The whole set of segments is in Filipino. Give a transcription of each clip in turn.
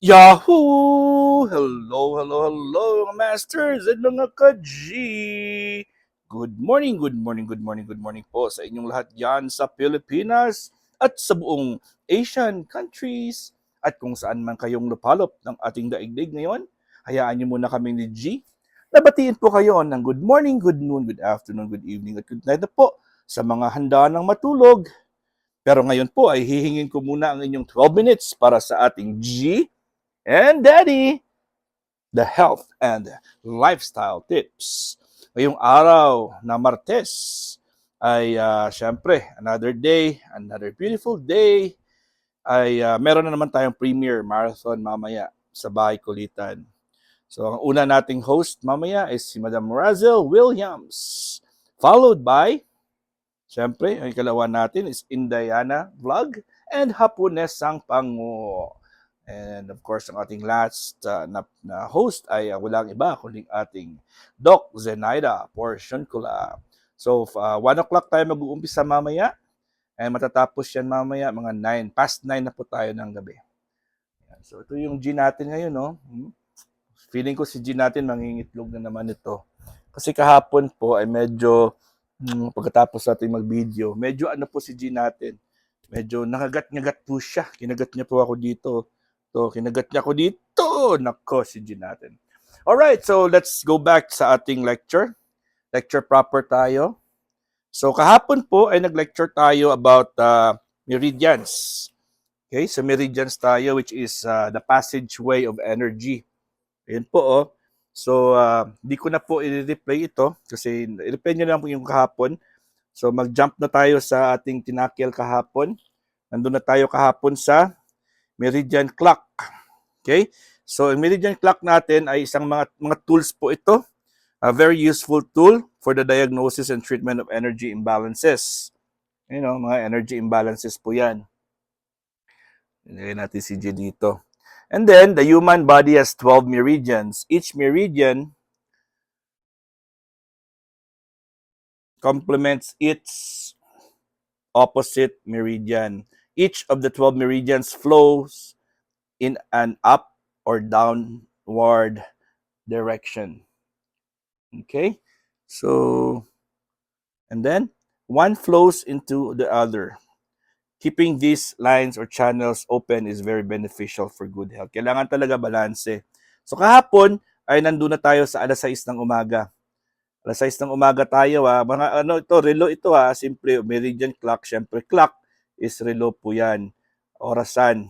Yahoo! Hello, hello, hello, mga masters at mga ka-G! Good morning, good morning, good morning, good morning po sa inyong lahat dyan sa Pilipinas at sa buong Asian countries at kung saan man kayong lupalop ng ating daigdig ngayon. Hayaan niyo muna kami ni G. Nabatiin po kayo ng good morning, good noon, good afternoon, good evening at good night na po sa mga handa ng matulog. Pero ngayon po ay hihingin ko muna ang inyong 12 minutes para sa ating G and Daddy, the health and lifestyle tips. Ngayong araw na Martes ay syempre another day, another beautiful day ay meron na naman tayong premiere marathon mamaya sa Bahay Kulitan. So ang una nating host mamaya is si Madam Razel Williams, followed by syempre ang ikalawa natin is Indayana Vlog and Hapunesang Pango. And of course, ang ating last na host ay walang iba kundi ating Doc Zenaida Portion Kula. So, 1 o'clock tayo mag-uumpisa mamaya and matatapos yan mamaya mga 9. Past 9 na po tayo ng gabi. So, ito yung G natin ngayon, no? Feeling ko si G natin mangingitlog na naman ito. Kasi kahapon po ay medyo, pagkatapos natin mag-video, medyo ano po si G natin, medyo nakagat-ngagat po siya. Kinagat niya po ako dito. So, kinagat niya ako dito. Nako, si G natin. Alright, so let's go back sa ating lecture. Lecture proper tayo. So, kahapon po ay nag-lecture tayo about meridians. Okay, so meridians tayo which is the passageway of energy. Ayan po, oh. So, di ko na po i-replay ito kasi i-replay nyo lang po yung kahapon. So, mag-jump na tayo sa ating tinakil kahapon. Nandun na tayo kahapon sa meridian clock. Okay? So, ang meridian clock natin ay isang mga tools po ito. A very useful tool for the diagnosis and treatment of energy imbalances. You know, mga energy imbalances po yan. Ilagay natin si G dito. And then, the human body has 12 meridians. Each meridian complements its opposite meridian. Each of the 12 meridians flows in an up or downward direction. Okay? So, and then one flows into the other. Keeping these lines or channels open is very beneficial for good health. Kailangan talaga balanse. So kahapon ay nandun na tayo sa alas 6 ng umaga. Alas 6 ng umaga tayo Mga ano ito, relo ito Simple, meridian clock. Syempre clock is relo po yan. Orasan.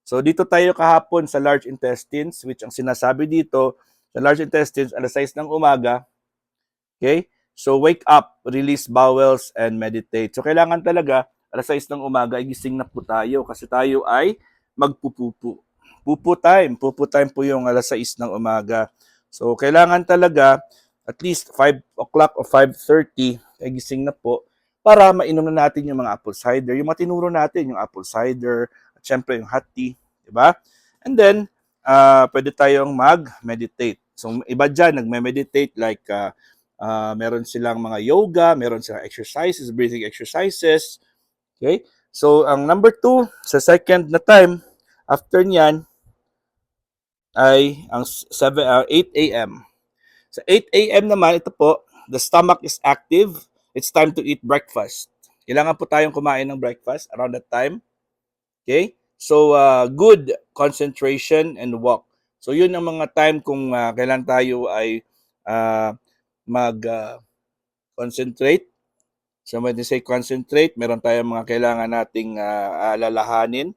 So dito tayo kahapon sa large intestines, which ang sinasabi dito, sa large intestines, alas 6 ng umaga. Okay? So wake up, release bowels, and meditate. So kailangan talaga, alas 6 ng umaga, ay gising na po tayo kasi tayo ay magpupupu. Pupu time po yung alas 6 ng umaga. So kailangan talaga, at least 5 o'clock o 5:30, ay gising na po para mainom na natin yung mga apple cider. Yung matinuro natin, yung apple cider, at syempre yung hot tea, di ba? And then, pwede tayong mag-meditate. So iba dyan, nagme-meditate like meron silang mga yoga, meron silang exercises, breathing exercises. Okay? So, ang number 2, sa second na time, after nyan, ay ang 8 a.m. Sa 8 a.m. naman, ito po, the stomach is active. It's time to eat breakfast. Kailangan po tayong kumain ng breakfast around that time. Okay? So, good concentration and walk. So, yun ang mga time kung kailan tayo ay mag-concentrate. So, when they say concentrate, meron tayong mga kailangan nating alalahanin.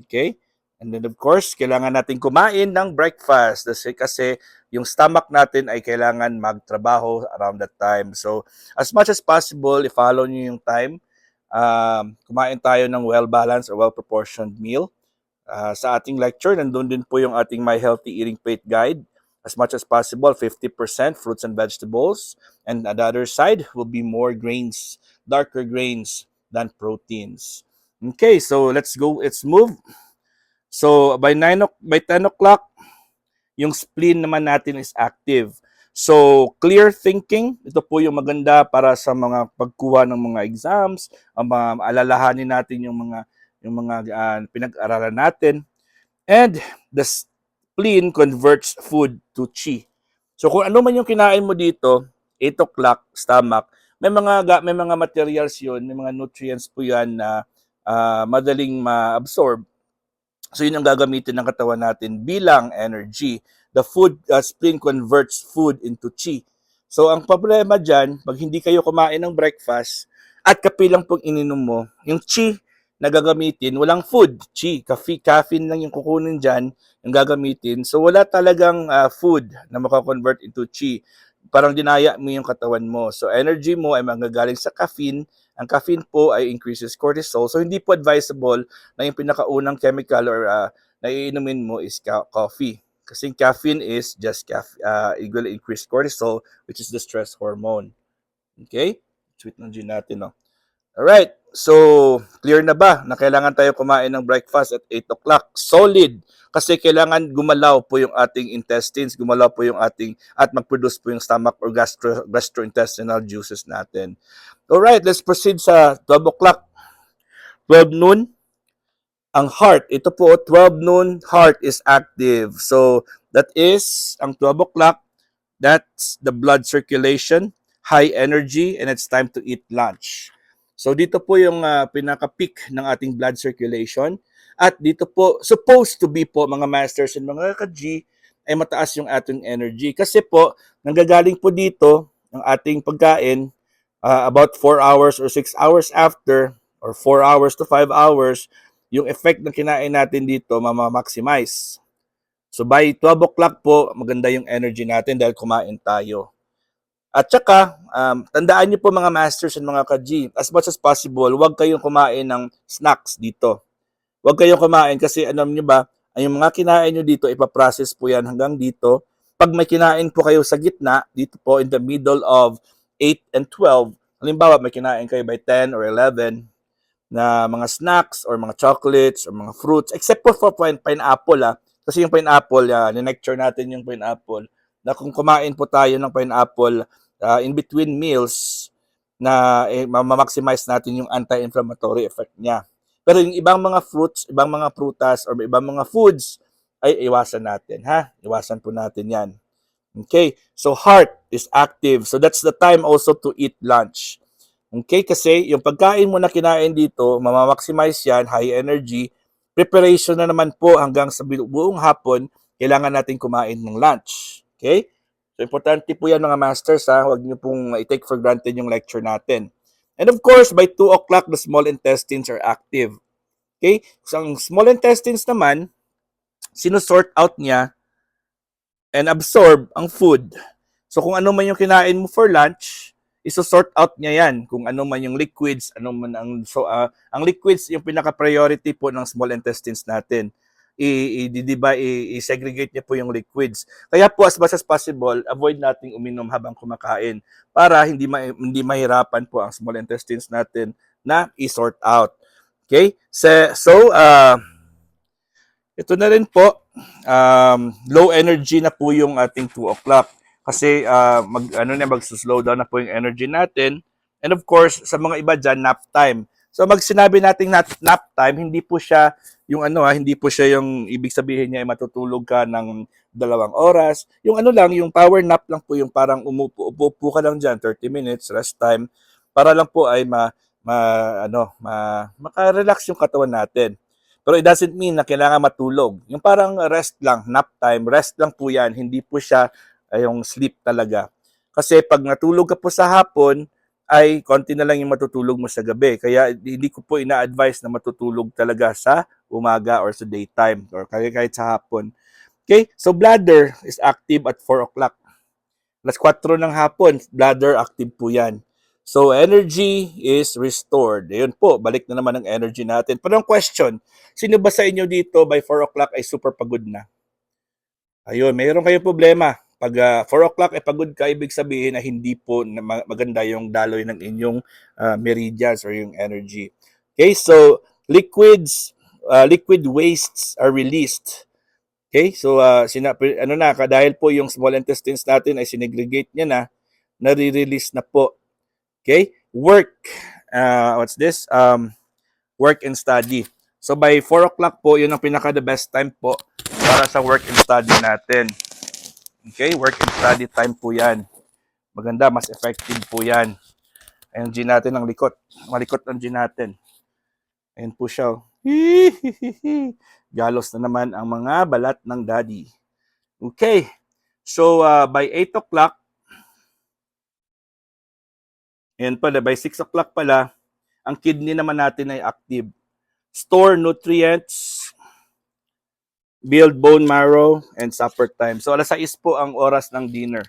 Okay? And then, of course, kailangan nating kumain ng breakfast kasi yung stomach natin ay kailangan magtrabaho around that time. So, as much as possible, i-follow nyo yung time. Kumain tayo ng well-balanced or well-proportioned meal. Sa ating lecture, nandun din po yung ating My Healthy Eating Plate Guide. As much as possible, 50% fruits and vegetables. And on the other side will be more grains, darker grains than proteins. Okay, so let's go. Let's move. So by 10 o'clock, yung spleen naman natin is active. So clear thinking, ito po yung maganda para sa mga pagkuha ng mga exams, ang mga alalahanin natin yung mga pinag-aralan natin. And the spleen converts food to chi. So kung ano man yung kinain mo dito, 8 o'clock, stomach, may mga materials yun, may mga nutrients po yan na madaling ma-absorb. So yun ang gagamitin ng katawan natin bilang energy. The food spleen converts food into chi. So ang problema dyan, pag hindi kayo kumain ng breakfast at kape lang pong ininom mo, yung chi na gagamitin, walang food, chi, caffeine lang yung kukunin dyan, yung gagamitin. So wala talagang food na makakonvert into chi. Parang dinaya mo yung katawan mo. So energy mo ay manggagaling sa caffeine. Ang caffeine po ay increases cortisol. So hindi po advisable na yung pinakaunang chemical or na iinumin mo is coffee. Kasi caffeine is just equal increased cortisol, which is the stress hormone. Okay? Sweet ng gin natin, no? Alright, so clear na ba na kailangan tayo kumain ng breakfast at 8 o'clock? Solid, kasi kailangan gumalaw po yung ating intestines, gumalaw po yung ating, at mag-produce po yung stomach or gastrointestinal juices natin. Alright, let's proceed sa 12 o'clock. 12 noon, ang heart, ito po, 12 noon, heart is active. So, that is, ang 12 o'clock, that's the blood circulation, high energy, and it's time to eat lunch. So, dito po yung pinaka-peak ng ating blood circulation. At dito po, supposed to be po, mga masters and mga ka-G, ay mataas yung ating energy. Kasi po, nanggagaling po dito, ang ating pagkain, about 4 hours or 6 hours after, or 4 hours to 5 hours, yung effect ng kinain natin dito, mamamaximize. So by 12 o'clock po, maganda yung energy natin dahil kumain tayo. At saka, tandaan niyo po mga masters and mga ka-G, as much as possible, huwag kayong kumain ng snacks dito. Huwag kayong kumain kasi alam niyo ba, yung mga kinain niyo dito, ipaprocess po yan hanggang dito. Pag may kinain po kayo sa gitna, dito po in the middle of 8 and 12, halimbawa may kinain kayo by 10 or 11, na mga snacks or mga chocolates or mga fruits, except for pineapple kasi yung pineapple, ni-lecture natin yung pineapple, na kung kumain po tayo ng pineapple in between meals, na ma-maximize natin yung anti-inflammatory effect niya. Pero yung ibang mga fruits, ibang mga prutas, or ibang mga foods, ay iwasan natin, ha? Iwasan po natin yan. Okay, so heart is active. So that's the time also to eat lunch. Okay, kasi yung pagkain mo na kinain dito, mamamaximize yan, high energy. Preparation na naman po hanggang sa buong hapon, kailangan natin kumain ng lunch. Okay? So, importante po yan mga masters, ha? Huwag niyo pong i-take for granted yung lecture natin. And of course, by 2 o'clock, the small intestines are active. Okay? So, ang small intestines naman, sinusort out niya and absorb ang food. So, kung ano man yung kinain mo for lunch, iso-sort out niya yan kung ano man yung liquids, ano man ang liquids yung pinaka-priority po ng small intestines natin. I-segregate niya po yung liquids. Kaya po as much as possible, avoid nating uminom habang kumakain para hindi mahirapan po ang small intestines natin na i-sort out. Okay? So ito na rin po, low energy na po yung ating 2 o'clock. Kasi mag-slow down na po yung energy natin. And of course, sa mga iba dyan, nap time. So sinabi nating nap time, hindi po siya hindi po siya yung ibig sabihin niya ay matutulog ka ng 2 oras. Yung yung power nap lang po, yung parang upo ka lang dyan, 30 minutes, rest time, para lang po ay maka-relax yung katawan natin. Pero it doesn't mean na kailangan matulog. Yung parang rest lang, nap time, rest lang po yan, hindi po siya yung sleep talaga. Kasi pag natulog ka po sa hapon, ay konti na lang yung matutulog mo sa gabi. Kaya hindi ko po ina-advise na matutulog talaga sa umaga or sa daytime or kahit sa hapon. Okay? So bladder is active at 4 o'clock. Alas 4 ng hapon, bladder active po yan. So energy is restored. Ayun po, balik na naman ang energy natin. Pero ang question, sino ba sa inyo dito by 4 o'clock ay super pagod na? Ayun, mayroon kayong problema. Pag 4 o'clock ay pagod ka, ibig sabihin na hindi po maganda yung daloy ng inyong meridians or yung energy. Okay, so liquid wastes are released. Okay, so dahil po yung small intestines natin ay sinegregate niya na, nare-release na po. Okay, work. What's this? Work and study. So by 4 o'clock po, yun ang pinaka the best time po para sa work and study natin. Okay, work and study time po yan. Maganda, mas effective po yan. Ayan G natin ang likot. Malikot ang G natin. Ayan po siya. Galos na naman ang mga balat ng daddy. Okay, so by 8 o'clock, ayan pala, by 6 o'clock pala, ang kidney naman natin ay active. Store nutrients, build bone marrow, and supper time. So alas 6 po ang oras ng dinner.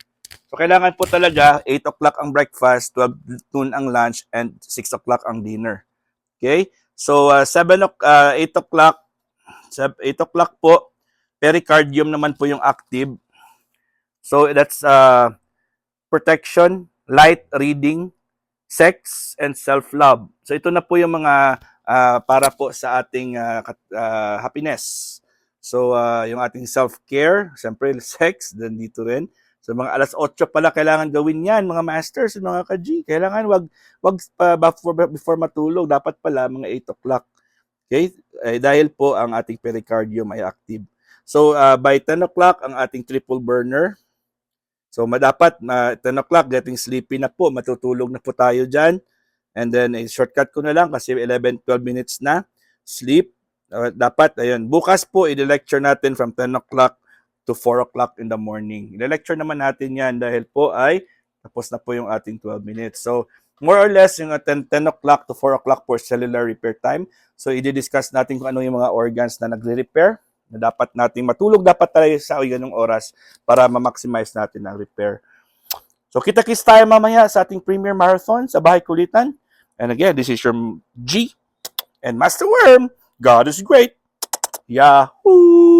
So kailangan po talaga 8 o'clock ang breakfast, 12 noon ang lunch, and 6 o'clock ang dinner. Okay? So 8 o'clock, 8 o'clock po, pericardium naman po yung active. So that's protection, light reading, sex, and self-love. So ito na po yung mga para po sa ating happiness. So yung ating self-care, siyempre sex, then dito rin. So mga alas 8 pala kailangan gawin yan, mga masters, mga ka-G. Kailangan wag before matulog, dapat pala mga 8 o'clock. Okay? Dahil po ang ating pericardium ay active. So by 10 o'clock ang ating triple burner. So dapat 10 o'clock getting sleepy na po, matutulog na po tayo dyan. And then shortcut ko na lang kasi 11-12 minutes na sleep. Dapat ayun, bukas po i-lecture natin from 10 o'clock to 4 o'clock in the morning. I-lecture naman natin yan dahil po ay tapos na po yung ating 12 minutes. So, more or less, yung 10 o'clock to 4 o'clock for cellular repair time. So, i-discuss natin kung ano yung mga organs na nagre-repair, na dapat natin matulog dapat tayo sa ganung oras para ma-maximize natin ang repair. So, kita-kits tayo mamaya sa ating premier marathon sa Bahay Kulitan. And again, this is your G and Master Worm. God is great. Yahoo!